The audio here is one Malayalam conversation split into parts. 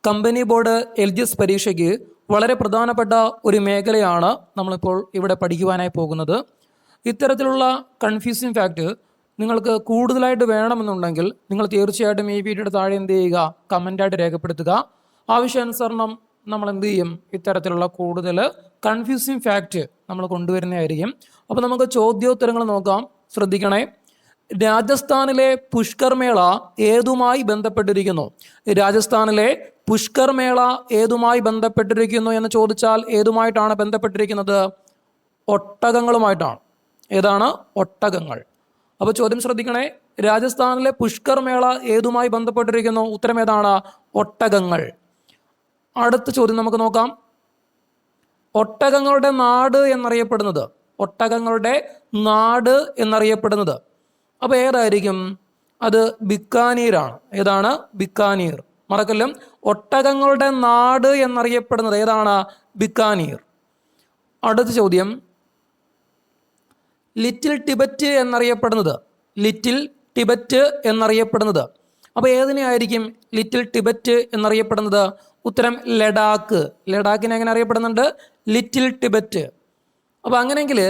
കമ്പനി ബോർഡ് LGS പരീക്ഷയ്ക്ക് വളരെ പ്രധാനപ്പെട്ട ഒരു മേഖലയാണ് നമ്മളിപ്പോൾ ഇവിടെ പഠിക്കുവാനായി പോകുന്നത്. ഇത്തരത്തിലുള്ള കൺഫ്യൂസിങ് ഫാക്റ്റ് നിങ്ങൾക്ക് കൂടുതലായിട്ട് വേണമെന്നുണ്ടെങ്കിൽ നിങ്ങൾ തീർച്ചയായിട്ടും ഈ വീഡിയോയുടെ താഴെ എന്ത് ചെയ്യുക, കമൻ്റായിട്ട് രേഖപ്പെടുത്തുക. ആവശ്യാനുസരണം നമ്മൾ എന്ത് ചെയ്യും, ഇത്തരത്തിലുള്ള കൂടുതൽ കൺഫ്യൂസിങ് ഫാക്റ്റ് നമ്മൾ കൊണ്ടുവരുന്നതായിരിക്കും. അപ്പോൾ നമുക്ക് ചോദ്യോത്തരങ്ങൾ നോക്കാം. ശ്രദ്ധിക്കണേ. രാജസ്ഥാനിലെ പുഷ്കർ മേള ഏതുമായി ബന്ധപ്പെട്ടിരിക്കുന്നു? രാജസ്ഥാനിലെ പുഷ്കർ മേള ഏതുമായി ബന്ധപ്പെട്ടിരിക്കുന്നു എന്ന് ചോദിച്ചാൽ ഏതുമായിട്ടാണ് ബന്ധപ്പെട്ടിരിക്കുന്നത്? ഒട്ടകങ്ങളുമായിട്ടാണ്. ഏതാണ്? ഒട്ടകങ്ങൾ. അപ്പോൾ ചോദ്യം ശ്രദ്ധിക്കണേ. രാജസ്ഥാനിലെ പുഷ്കർ മേള ഏതുമായി ബന്ധപ്പെട്ടിരിക്കുന്നു? ഉത്തരം ഏതാണ്? ഒട്ടകങ്ങൾ. അടുത്ത ചോദ്യം നമുക്ക് നോക്കാം. ഒട്ടകങ്ങളുടെ നാട് എന്നറിയപ്പെടുന്നത്, ഒട്ടകങ്ങളുടെ നാട് എന്നറിയപ്പെടുന്നത് അപ്പോൾ ഏതായിരിക്കും? അത് ബിക്കാനീറാണ്. ഏതാണ്? ബിക്കാനീർ. മറക്കല്ലും. ഒട്ടകങ്ങളുടെ നാട് എന്നറിയപ്പെടുന്നത് ഏതാണ്? ബിക്കാനീർ. അടുത്ത ചോദ്യം, ലിറ്റിൽ ടിബറ്റ് എന്നറിയപ്പെടുന്നത്, ലിറ്റിൽ ടിബറ്റ് എന്നറിയപ്പെടുന്നത് അപ്പോൾ ഏതിനെയായിരിക്കും ലിറ്റിൽ ടിബറ്റ് എന്നറിയപ്പെടുന്നത്? ഉത്തരം ലഡാക്ക്. ലഡാക്കിനെ എങ്ങനെ അറിയപ്പെടുന്നുണ്ട്? Little Tibet. അപ്പോൾ അങ്ങനെയെങ്കിൽ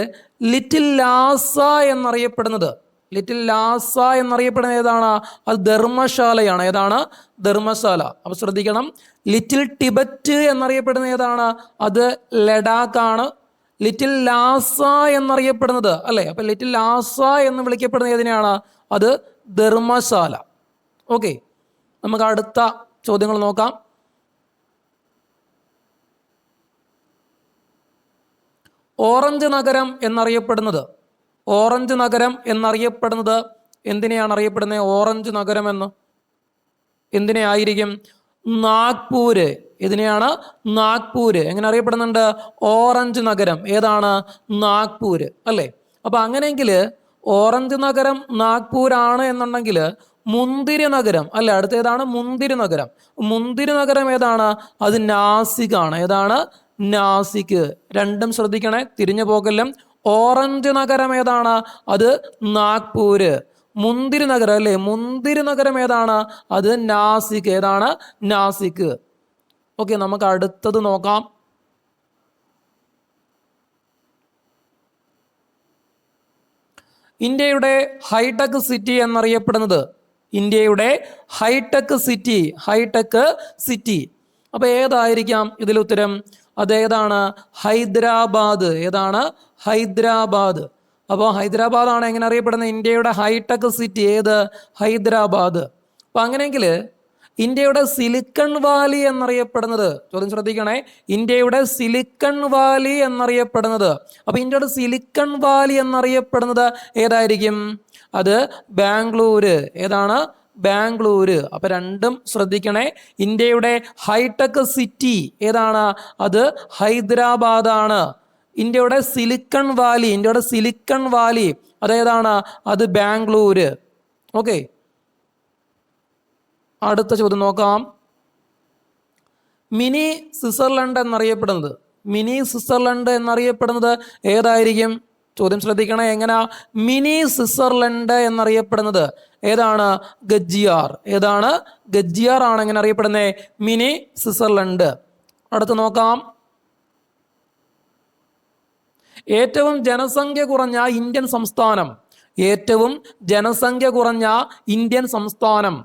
ലിറ്റിൽ ലാസ എന്നറിയപ്പെടുന്നത്, ലിറ്റിൽ ലാസ എന്നറിയപ്പെടുന്നത് ഏതാണ്? അത് ധർമ്മശാലയാണ്. ഏതാണ്? ധർമ്മശാല. അപ്പോൾ ശ്രദ്ധിക്കണം. ലിറ്റിൽ ടിബറ്റ് എന്നറിയപ്പെടുന്നത് ഏതാണ്? അത് ലഡാക്കാണ്. ലിറ്റിൽ ലാസ എന്നറിയപ്പെടുന്നത് അല്ലേ? അപ്പോൾ ലിറ്റിൽ ലാസ എന്ന് വിളിക്കപ്പെടുന്നത് ഏതിനെയാണ്? അത് ധർമ്മശാല. ഓക്കെ, നമുക്ക് അടുത്ത ചോദ്യങ്ങൾ നോക്കാം. ഓറഞ്ച് നഗരം എന്നറിയപ്പെടുന്നത്, ഓറഞ്ച് നഗരം എന്നറിയപ്പെടുന്നത് എന്തിനെയാണ് അറിയപ്പെടുന്നത്? ഓറഞ്ച് നഗരം എന്ന് എന്തിനെ ആയിരിക്കും? നാഗ്പൂര്. ഇതിനെയാണ് നാഗ്പൂര്. എങ്ങനെ അറിയപ്പെടുന്നുണ്ട്? ഓറഞ്ച് നഗരം. ഏതാണ്? നാഗ്പൂര് അല്ലേ? അപ്പം അങ്ങനെയെങ്കിൽ ഓറഞ്ച് നഗരം നാഗ്പൂരാണ് എന്നുണ്ടെങ്കിൽ മുന്തിരി നഗരം അല്ലെ? അടുത്തേതാണ്? മുന്തിരി നഗരം. മുന്തിരി നഗരം ഏതാണ്? അത് നാസിക്കാണ്. ഏതാണ്? നാസിക്ക്. രണ്ടും ശ്രദ്ധിക്കണേ, തിരിഞ്ഞു പോകലും. ഓറഞ്ച് നഗരം ഏതാണ്? അത് നാഗ്പൂര്. മുന്തിരി നഗരം അല്ലേ? മുന്തിരി നഗരം ഏതാണ്? അത് നാസിക്. ഏതാണ്? നാസിക്. ഓക്കെ, നമുക്ക് അടുത്തത് നോക്കാം. ഇന്ത്യയുടെ ഹൈടെക് സിറ്റി എന്നറിയപ്പെടുന്നത്, ഇന്ത്യയുടെ ഹൈടെക് സിറ്റി, ഹൈടെക് സിറ്റി അപ്പോൾ ഏതായിരിക്കാം ഇതിലുത്തരം? അതേതാണ്? ഹൈദരാബാദ്. ഏതാണ്? ഹൈദരാബാദ്. അപ്പോൾ ഹൈദരാബാദാണ് എങ്ങനെ അറിയപ്പെടുന്നത്? ഇന്ത്യയുടെ ഹൈടെക് സിറ്റി. ഏത്? ഹൈദരാബാദ്. അപ്പോൾ അങ്ങനെയെങ്കിൽ ഇന്ത്യയുടെ സിലിക്കൺ വാലി എന്നറിയപ്പെടുന്നത്, ചോദ്യം ശ്രദ്ധിക്കണേ, ഇന്ത്യയുടെ സിലിക്കൺ വാലി എന്നറിയപ്പെടുന്നത് അപ്പോൾ ഇന്ത്യയുടെ സിലിക്കൺ വാലി എന്നറിയപ്പെടുന്നത് ഏതായിരിക്കും? അത് ബാംഗ്ലൂര്. ഏതാണ്? ബാംഗ്ലൂര്. അപ്പോൾ രണ്ടും ശ്രദ്ധിക്കണേ. ഇന്ത്യയുടെ ഹൈടെക് സിറ്റി ഏതാണ്? അത് ഹൈദരാബാദാണ്. ഇന്ത്യയുടെ സിലിക്കൺ വാലി, ഇന്ത്യയുടെ സിലിക്കൺ വാലി അതേതാണ്? അത് ബാംഗ്ലൂര്. ഓക്കെ, അടുത്ത ചോദ്യം നോക്കാം. മിനി സ്വിറ്റ്സർലൻഡ് എന്നറിയപ്പെടുന്നത്, മിനി സ്വിറ്റ്സർലൻഡ് എന്നറിയപ്പെടുന്നത് ഏതായിരിക്കും? ചോദ്യം ശ്രദ്ധിക്കണേ. എങ്ങനെയാ മിനി സ്വിറ്റ്സർലൻഡ് എന്നറിയപ്പെടുന്നത്? ഏതാണ്? ഗജിയാർ. ഏതാണ്? ഗജിയാർ ആണ് എങ്ങനെ അറിയപ്പെടുന്നത്? Mini Switzerland. അടുത്ത് നോക്കാം. ഏറ്റവും ജനസംഖ്യ കുറഞ്ഞ ഇന്ത്യൻ സംസ്ഥാനം, ഏറ്റവും ജനസംഖ്യ കുറഞ്ഞ ഇന്ത്യൻ സംസ്ഥാനം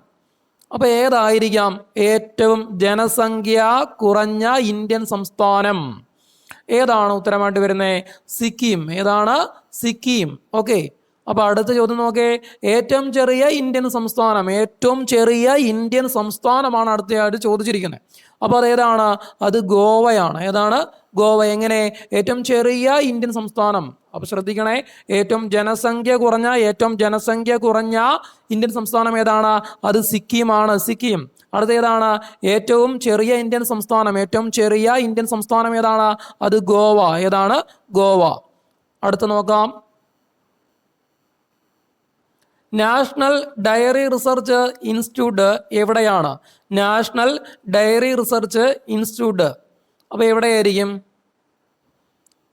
അപ്പോൾ ഏതായിരിക്കാം? ഏറ്റവും ജനസംഖ്യ കുറഞ്ഞ ഇന്ത്യൻ സംസ്ഥാനം ഏതാണ് ഉത്തരമായിട്ട് വരുന്നത്? സിക്കിം. ഏതാണ്? സിക്കിം. ഓക്കെ, അപ്പോൾ അടുത്ത ചോദ്യം നോക്കേ. ഏറ്റവും ചെറിയ ഇന്ത്യൻ സംസ്ഥാനം, ഏറ്റവും ചെറിയ ഇന്ത്യൻ സംസ്ഥാനമാണ് അടുത്തയായിട്ട് ചോദിച്ചിരിക്കുന്നത്. അപ്പോൾ അതേതാണ്? അത് ഗോവയാണ്. ഏതാണ്? ഗോവ. എങ്ങനെ? ഏറ്റവും ചെറിയ ഇന്ത്യൻ സംസ്ഥാനം. അപ്പോൾ ശ്രദ്ധിക്കണേ, ഏറ്റവും ജനസംഖ്യ കുറഞ്ഞ, ഏറ്റവും ജനസംഖ്യ കുറഞ്ഞ ഇന്ത്യൻ സംസ്ഥാനം ഏതാണ്? അത് സിക്കിമാണ്. സിക്കിം. അടുത്തേതാണ്? ഏറ്റവും ചെറിയ ഇന്ത്യൻ സംസ്ഥാനം, ഏറ്റവും ചെറിയ ഇന്ത്യൻ സംസ്ഥാനം ഏതാണ്? അത് ഗോവ. ഏതാണ്? ഗോവ. അടുത്ത് നോക്കാം. നാഷണൽ ഡയറി റിസർച്ച് ഇൻസ്റ്റിറ്റ്യൂട്ട് എവിടെയാണ്? നാഷണൽ ഡയറി റിസർച്ച് ഇൻസ്റ്റിറ്റ്യൂട്ട് അപ്പോൾ എവിടെയായിരിക്കും?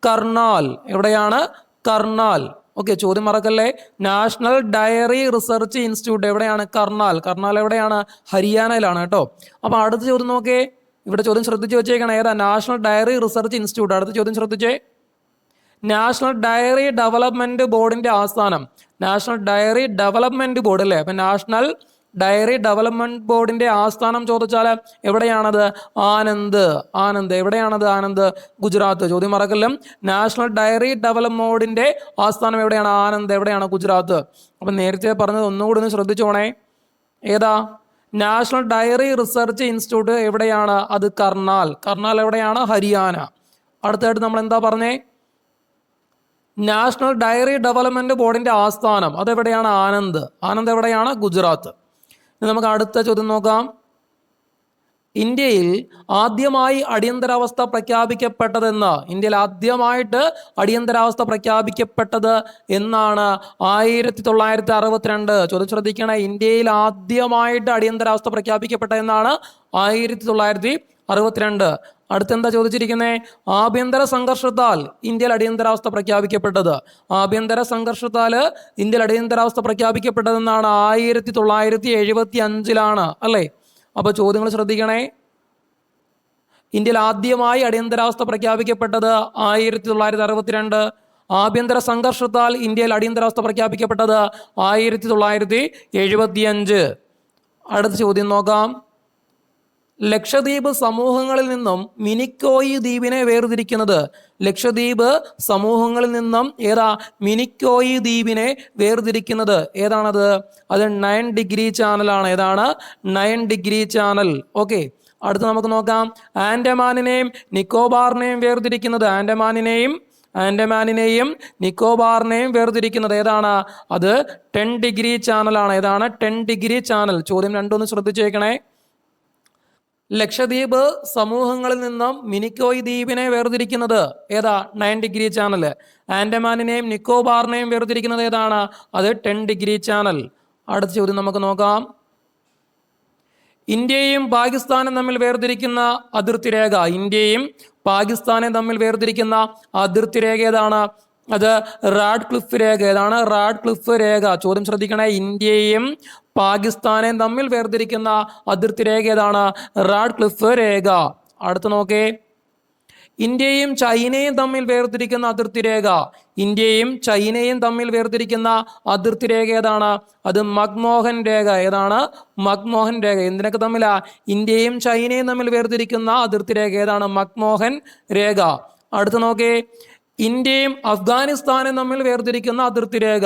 കർണാൽ. എവിടെയാണ്? കർണാൽ. ഓക്കെ, ചോദ്യം മറക്കല്ലേ. നാഷണൽ ഡയറി റിസർച്ച് ഇൻസ്റ്റിറ്റ്യൂട്ട് എവിടെയാണ്? കർണാൽ. കർണാൽ എവിടെയാണ്? ഹരിയാനയിലാണ് കേട്ടോ. അപ്പോൾ അടുത്ത ചോദ്യം നോക്കേ, ഇവിടെ ചോദ്യം ശ്രദ്ധിച്ച് വെച്ചേക്കണം. ഏതാ? National dairy research institute. അടുത്ത ചോദ്യം ശ്രദ്ധിച്ചേ. നാഷണൽ ഡയറി ഡെവലപ്മെന്റ് ബോർഡിന്റെ ആസ്ഥാനം. നാഷണൽ ഡയറി ഡെവലപ്മെന്റ് ബോർഡ് അല്ലേ? അപ്പം നാഷണൽ ഡയറി ഡെവലപ്മെന്റ് ബോർഡിന്റെ ആസ്ഥാനം ചോദിച്ചാൽ എവിടെയാണത്? ആനന്ദ്. ആനന്ദ് എവിടെയാണത്? ആനന്ദ്, ഗുജറാത്ത്. ചോദ്യം മറക്കല്ലും. നാഷണൽ ഡയറി ഡെവലപ്മെന്റ് ബോർഡിന്റെ ആസ്ഥാനം എവിടെയാണ്? ആനന്ദ് എവിടെയാണ്? ഗുജറാത്ത്. അപ്പം നേരത്തെ പറഞ്ഞത് ഒന്നുകൂടി ഒന്ന് ശ്രദ്ധിച്ചോണേ. ഏതാ? നാഷണൽ ഡയറി റിസർച്ച് ഇൻസ്റ്റിറ്റ്യൂട്ട് എവിടെയാണ്? അത് കർണാൽ. കർണാൽ എവിടെയാണ്? ഹരിയാന. അടുത്തായിട്ട് നമ്മൾ എന്താ പറഞ്ഞേ? നാഷണൽ ഡയറി ഡെവലപ്മെന്റ് ബോർഡിന്റെ ആസ്ഥാനം അതെവിടെയാണ്? ആനന്ദ്. ആനന്ദ് എവിടെയാണ്? ഗുജറാത്ത്. ഇനി നമുക്ക് അടുത്ത ചോദ്യം നോക്കാം. ഇന്ത്യയിൽ ആദ്യമായി അടിയന്തരാവസ്ഥ പ്രഖ്യാപിക്കപ്പെട്ടതെന്ന്. ഇന്ത്യയിൽ ആദ്യമായിട്ട് അടിയന്തരാവസ്ഥ പ്രഖ്യാപിക്കപ്പെട്ടത് എന്നാണ്? 1962. ചോദ്യം ശ്രദ്ധിക്കണേ. ഇന്ത്യയിൽ ആദ്യമായിട്ട് അടിയന്തരാവസ്ഥ പ്രഖ്യാപിക്കപ്പെട്ടതെന്നാണ് 1962. അടുത്തെന്താ ചോദിച്ചിരിക്കുന്നത്? ആഭ്യന്തര സംഘർഷത്താൽ ഇന്ത്യയിൽ അടിയന്തരാവസ്ഥ പ്രഖ്യാപിക്കപ്പെട്ടത്. ആഭ്യന്തര സംഘർഷത്താൽ ഇന്ത്യയിൽ അടിയന്തരാവസ്ഥ പ്രഖ്യാപിക്കപ്പെട്ടതെന്നാണ്? 1975 അല്ലേ? അപ്പോൾ ചോദ്യങ്ങൾ ശ്രദ്ധിക്കണേ. ഇന്ത്യയിൽ ആദ്യമായി അടിയന്തരാവസ്ഥ പ്രഖ്യാപിക്കപ്പെട്ടത് 1962. ആഭ്യന്തര സംഘർഷത്താൽ ഇന്ത്യയിൽ അടിയന്തരാവസ്ഥ പ്രഖ്യാപിക്കപ്പെട്ടത് 1975. അടുത്ത ചോദ്യം നോക്കാം. ലക്ഷദ്വീപ് സമൂഹങ്ങളിൽ നിന്നും മിനിക്കോയി ദ്വീപിനെ വേർതിരിക്കുന്നത്. ലക്ഷദ്വീപ് സമൂഹങ്ങളിൽ നിന്നും ഏതാ? മിനിക്കോയി ദ്വീപിനെ വേർതിരിക്കുന്നത് ഏതാണത്? അത് 9 ഡിഗ്രി ചാനലാണ്. ഏതാണ്? 9 ഡിഗ്രി ചാനൽ. ഓക്കെ, അടുത്ത് നമുക്ക് നോക്കാം. ആൻഡമാനിനെയും നിക്കോബാറിനെയും വേർതിരിക്കുന്നത്. ആൻഡമാനിനെയും നിക്കോബാറിനെയും വേർതിരിക്കുന്നത് ഏതാണ്? അത് 10 ഡിഗ്രി ചാനലാണ്. ഏതാണ്? 10 ഡിഗ്രി ചാനൽ. ചോദ്യം രണ്ടൊന്ന് ശ്രദ്ധിച്ചേക്കണേ. ലക്ഷദ്വീപ് സമൂഹങ്ങളിൽ നിന്നും മിനിക്കോയ് ദ്വീപിനെ വേർതിരിക്കുന്നത് ഏതാ? 9 ഡിഗ്രി ചാനൽ. ആൻഡമാനിനെയും നിക്കോബാറിനെയും വേർതിരിക്കുന്നത് ഏതാണ്? അത് 10 ഡിഗ്രി ചാനൽ. അടുത്ത ചോദ്യം നമുക്ക് നോക്കാം. ഇന്ത്യയും പാകിസ്ഥാനും തമ്മിൽ വേർതിരിക്കുന്ന അതിർത്തി രേഖ. ഇന്ത്യയും പാകിസ്ഥാനും തമ്മിൽ വേർതിരിക്കുന്ന അതിർത്തി രേഖ ഏതാണ്? അത് റാഡ്ക്ലിഫ് രേഖ. ഏതാണ്? റാഡ്ക്ലിഫ് രേഖ. ചോദ്യം ശ്രദ്ധിക്കണേ. ഇന്ത്യയും പാകിസ്ഥാനെയും തമ്മിൽ വേർതിരിക്കുന്ന അതിർത്തി രേഖ ഏതാണ്? റാഡ്ക്ലിഫ് രേഖ. അടുത്ത് നോക്കേ. ഇന്ത്യയും ചൈനയും തമ്മിൽ വേർതിരിക്കുന്ന അതിർത്തി രേഖ. ഇന്ത്യയും ചൈനയും തമ്മിൽ വേർതിരിക്കുന്ന അതിർത്തി രേഖ ഏതാണ്? അത് മക്മോഹൻ രേഖ. ഏതാണ്? മക്മോഹൻ രേഖ. എന്തിനൊക്കെ തമ്മിലാ? ഇന്ത്യയും ചൈനയും തമ്മിൽ വേർതിരിക്കുന്ന അതിർത്തി രേഖ ഏതാണ്? മക്മോഹൻ രേഖ. അടുത്ത് നോക്കേ. ഇന്ത്യയും അഫ്ഗാനിസ്ഥാനും തമ്മിൽ വേർതിരിക്കുന്ന അതിർത്തി രേഖ.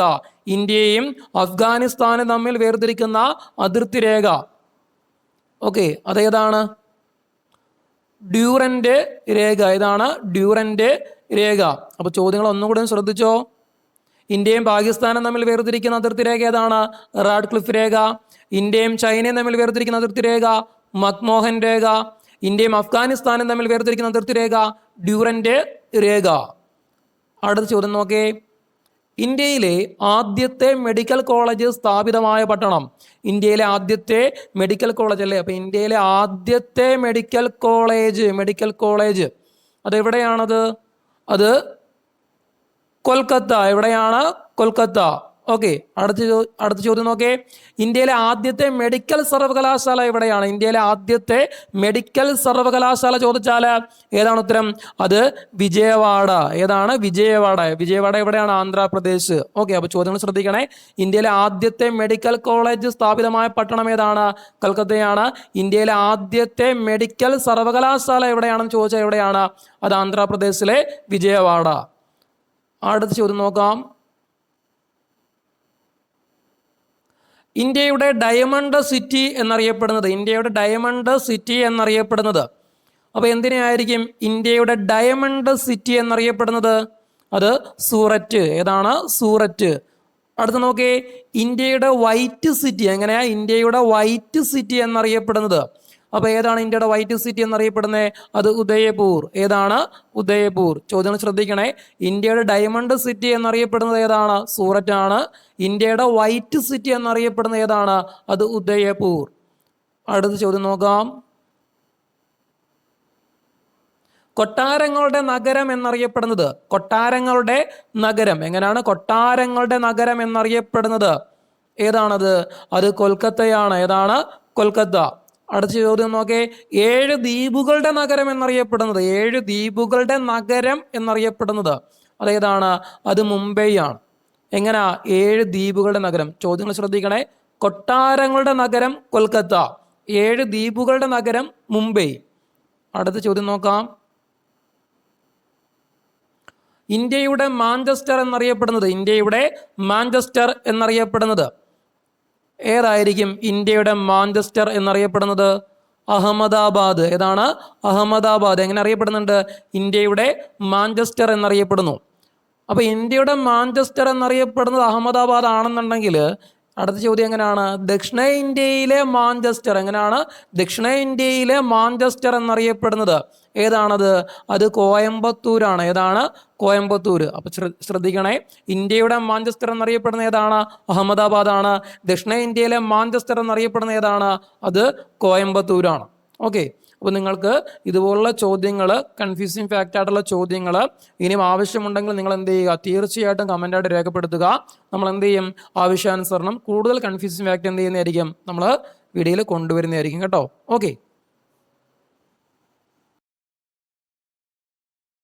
ഇന്ത്യയും അഫ്ഗാനിസ്ഥാനും തമ്മിൽ വേർതിരിക്കുന്ന അതിർത്തി രേഖ. ഓക്കെ, അതേതാണ്? ഡ്യൂറന്റ് രേഖ. ഏതാണ്? ഡ്യൂറന്റ് രേഖ. അപ്പോൾ ചോദ്യങ്ങൾ ഒന്നുകൂടി ശ്രദ്ധിച്ചോ. ഇന്ത്യയും പാകിസ്ഥാനും തമ്മിൽ വേർതിരിക്കുന്ന അതിർത്തി രേഖ ഏതാണ്? റാഡ്ക്ലിഫ് രേഖ. ഇന്ത്യയും ചൈനയും തമ്മിൽ വേർതിരിക്കുന്ന അതിർത്തി രേഖ മക്മോഹൻ രേഖ. ഇന്ത്യയും അഫ്ഗാനിസ്ഥാനും തമ്മിൽ വേർതിരിക്കുന്ന അതിർത്തി രേഖ ഡ്യൂറന്റ് രേഖ. അടുത്ത ചോദ്യം നോക്കേ. ഇന്ത്യയിലെ ആദ്യത്തെ മെഡിക്കൽ കോളേജ് സ്ഥാപിതമായ പട്ടണം. ഇന്ത്യയിലെ ആദ്യത്തെ മെഡിക്കൽ കോളേജ് അല്ലേ? അപ്പോൾ ഇന്ത്യയിലെ ആദ്യത്തെ മെഡിക്കൽ കോളേജ് അതെവിടെയാണത്? അത് കൊൽക്കത്ത. എവിടെയാണ്? കൊൽക്കത്ത. ഓക്കെ, അടുത്ത ചോദ്യം നോക്കേ. ഇന്ത്യയിലെ ആദ്യത്തെ മെഡിക്കൽ സർവകലാശാല എവിടെയാണ്? ഇന്ത്യയിലെ ആദ്യത്തെ മെഡിക്കൽ സർവകലാശാല ചോദിച്ചാൽ ഏതാണ് ഉത്തരം? അത് വിജയവാഡ. ഏതാണ്? വിജയവാഡ. വിജയവാഡ എവിടെയാണ്? ആന്ധ്രാപ്രദേശ്. ഓക്കെ, അപ്പോൾ ചോദ്യങ്ങൾ ശ്രദ്ധിക്കണേ. ഇന്ത്യയിലെ ആദ്യത്തെ മെഡിക്കൽ കോളേജ് സ്ഥാപിതമായ പട്ടണം ഏതാണ്? കൽക്കത്തയാണ്. ഇന്ത്യയിലെ ആദ്യത്തെ മെഡിക്കൽ സർവകലാശാല എവിടെയാണെന്ന് ചോദിച്ചാൽ എവിടെയാണ്? അത് ആന്ധ്രാപ്രദേശിലെ വിജയവാഡ. അടുത്ത ചോദ്യം നോക്കാം. ഇന്ത്യയുടെ ഡയമണ്ട് സിറ്റി എന്നറിയപ്പെടുന്നത്. ഇന്ത്യയുടെ ഡയമണ്ട് സിറ്റി എന്നറിയപ്പെടുന്നത്. അപ്പോൾ എന്തിനായിരിക്കും ഇന്ത്യയുടെ ഡയമണ്ട് സിറ്റി എന്നറിയപ്പെടുന്നത്? അത് സൂററ്റ്. ഏതാണ്? സൂററ്റ്. അടുത്ത നോക്കേ. ഇന്ത്യയുടെ വൈറ്റ് സിറ്റി. എങ്ങനെയാ ഇന്ത്യയുടെ വൈറ്റ് സിറ്റി എന്നറിയപ്പെടുന്നത്? അപ്പോൾ ഏതാണ് ഇന്ത്യയുടെ വൈറ്റ് സിറ്റി എന്നറിയപ്പെടുന്നത്? അത് ഉദയപൂർ. ഏതാണ്? ഉദയപൂർ. ചോദ്യങ്ങൾ ശ്രദ്ധിക്കണേ. ഇന്ത്യയുടെ ഡയമണ്ട് സിറ്റി എന്നറിയപ്പെടുന്നത് ഏതാണ്? സൂററ്റ് ആണ്. ഇന്ത്യയുടെ വൈറ്റ് സിറ്റി എന്നറിയപ്പെടുന്നത് ഏതാണ്? അത് ഉദയപൂർ. അടുത്ത ചോദ്യം നോക്കാം. കൊട്ടാരങ്ങളുടെ നഗരം എന്നറിയപ്പെടുന്നത്, കൊട്ടാരങ്ങളുടെ നഗരം എങ്ങനെയാണ് കൊട്ടാരങ്ങളുടെ നഗരം എന്നറിയപ്പെടുന്നത് ഏതാണത്? അത് കൊൽക്കത്തയാണ്. ഏതാണ്? കൊൽക്കത്ത. അടുത്ത ചോദ്യം നോക്കേ, 7 ദ്വീപുകളുടെ നഗരം എന്നറിയപ്പെടുന്നത്, 7 ദ്വീപുകളുടെ നഗരം എന്നറിയപ്പെടുന്നത് അതേതാണ്? അത് മുംബൈ ആണ്. എങ്ങനാ? 7 ദ്വീപുകളുടെ നഗരം. ചോദ്യങ്ങൾ ശ്രദ്ധിക്കണേ. കൊട്ടാരങ്ങളുടെ നഗരം കൊൽക്കത്ത, 7 ദ്വീപുകളുടെ നഗരം മുംബൈ. അടുത്ത ചോദ്യം നോക്കാം. ഇന്ത്യയുടെ മാഞ്ചസ്റ്റർ എന്നറിയപ്പെടുന്നത്, ഇന്ത്യയുടെ മാഞ്ചസ്റ്റർ എന്നറിയപ്പെടുന്നത് ഏതായിരിക്കും? ഇന്ത്യയുടെ മാഞ്ചസ്റ്റർ എന്നറിയപ്പെടുന്നത് അഹമ്മദാബാദ്. ഏതാണ്? അഹമ്മദാബാദ്. എങ്ങനെ അറിയപ്പെടുന്നുണ്ട്? ഇന്ത്യയുടെ മാഞ്ചസ്റ്റർ എന്നറിയപ്പെടുന്നു. അപ്പൊ ഇന്ത്യയുടെ മാഞ്ചസ്റ്റർ എന്നറിയപ്പെടുന്നത് അഹമ്മദാബാദ് ആണെന്നുണ്ടെങ്കിൽ അടുത്ത ചോദ്യം എങ്ങനെയാണ്? ദക്ഷിണേന്ത്യയിലെ മാഞ്ചസ്റ്റർ എങ്ങനെയാണ്? ദക്ഷിണേന്ത്യയിലെ മാഞ്ചസ്റ്റർ എന്നറിയപ്പെടുന്നത് ഏതാണത്? അത് കോയമ്പത്തൂരാണ്. ഏതാണ്? കോയമ്പത്തൂർ. അപ്പൊ ശ്രദ്ധിക്കണേ, ഇന്ത്യയുടെ മാഞ്ചസ്റ്റർ എന്നറിയപ്പെടുന്ന ഏതാണ്? അഹമ്മദാബാദാണ്. ദക്ഷിണേന്ത്യയിലെ മാഞ്ചസ്റ്റർ എന്നറിയപ്പെടുന്ന ഏതാണ്? അത് കോയമ്പത്തൂരാണ്. ഓക്കെ. അപ്പോൾ നിങ്ങൾക്ക് ഇതുപോലുള്ള ചോദ്യങ്ങൾ, കൺഫ്യൂസിങ് ഫാക്റ്റ് ആയിട്ടുള്ള ചോദ്യങ്ങൾ ഇനിയും ആവശ്യമുണ്ടെങ്കിൽ നിങ്ങൾ എന്ത് ചെയ്യുക? തീർച്ചയായിട്ടും കമൻ്റായിട്ട് രേഖപ്പെടുത്തുക. നമ്മൾ എന്ത് ചെയ്യും? ആവശ്യാനുസരണം കൂടുതൽ കൺഫ്യൂസിങ് ഫാക്റ്റ് എന്ത് ചെയ്യുന്നതായിരിക്കും? നമ്മൾ വീഡിയോയിൽ കൊണ്ടുവരുന്നതായിരിക്കും കേട്ടോ. ഓക്കെ.